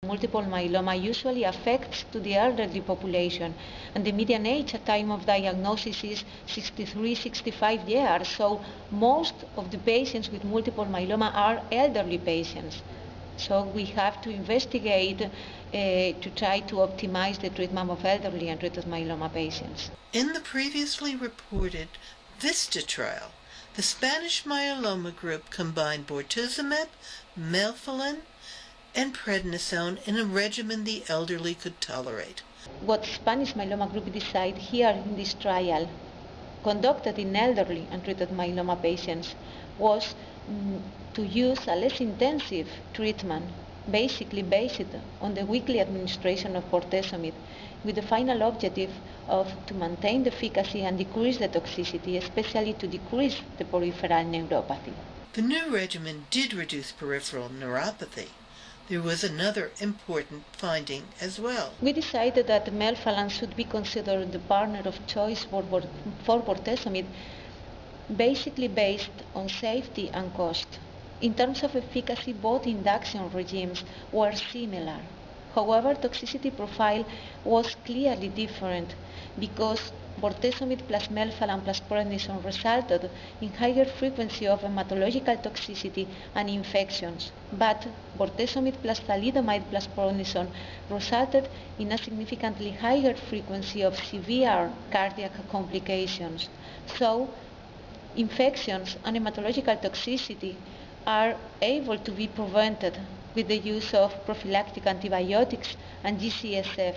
Multiple myeloma usually affects to the elderly population, and the median age at time of diagnosis is 63, 65 years. So most of the patients with multiple myeloma are elderly patients. So we have to investigate to try to optimize the treatment of elderly and treated myeloma patients. In the previously reported VISTA trial, the Spanish Myeloma Group combined bortezomib, melphalan, and prednisone in a regimen the elderly could tolerate. What Spanish Myeloma Group decided here in this trial, conducted in elderly and treated myeloma patients, was to use a less intensive treatment, basically based on the weekly administration of bortezomib, with the final objective of to maintain the efficacy and decrease the toxicity, especially to decrease the peripheral neuropathy. The new regimen did reduce peripheral neuropathy. There was another important finding as well. We decided that melphalan should be considered the partner of choice for bortezomib, basically based on safety and cost. In terms of efficacy, both induction regimes were similar. However, toxicity profile was clearly different because bortezomib plus melphalan plus prednisone resulted in higher frequency of hematological toxicity and infections, but bortezomib plus thalidomide plus prednisone resulted in a significantly higher frequency of severe cardiac complications. So, infections and hematological toxicity are able to be prevented with the use of prophylactic antibiotics and GCSF,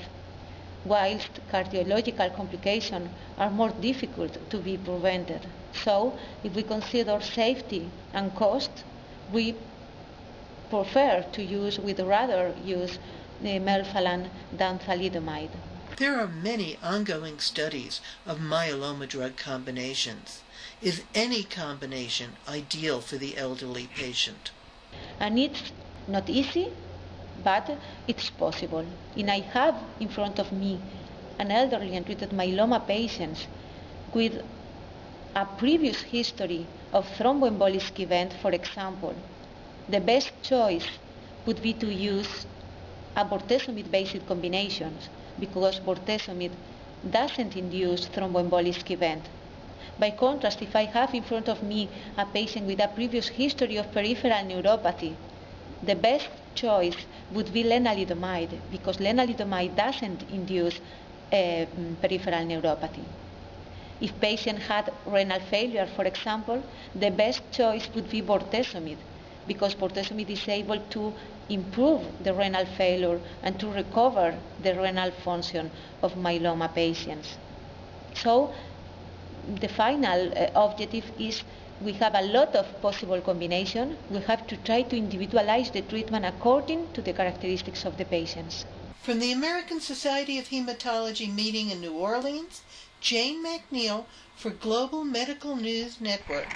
whilst cardiological complications are more difficult to be prevented. So, if we consider safety and cost, we prefer to use, we'd rather use melphalan than thalidomide. There are many ongoing studies of myeloma drug combinations. Is any combination ideal for the elderly patient? And it's not easy, but it's possible. And I have in front of me an elderly and treated myeloma patient with a previous history of thromboembolic event, for example. The best choice would be to use a bortezomib-based combination because bortezomib doesn't induce thromboembolic event. By contrast, if I have in front of me a patient with a previous history of peripheral neuropathy, the best choice would be lenalidomide because lenalidomide doesn't induce peripheral neuropathy. If patient had renal failure, for example, the best choice would be bortezomib because bortezomib is able to improve the renal failure and to recover the renal function of myeloma patients. So the final objective is we have a lot of possible combinations. We have to try to individualize the treatment according to the characteristics of the patients. From the American Society of Hematology meeting in New Orleans, Jane McNeil for Global Medical News Network.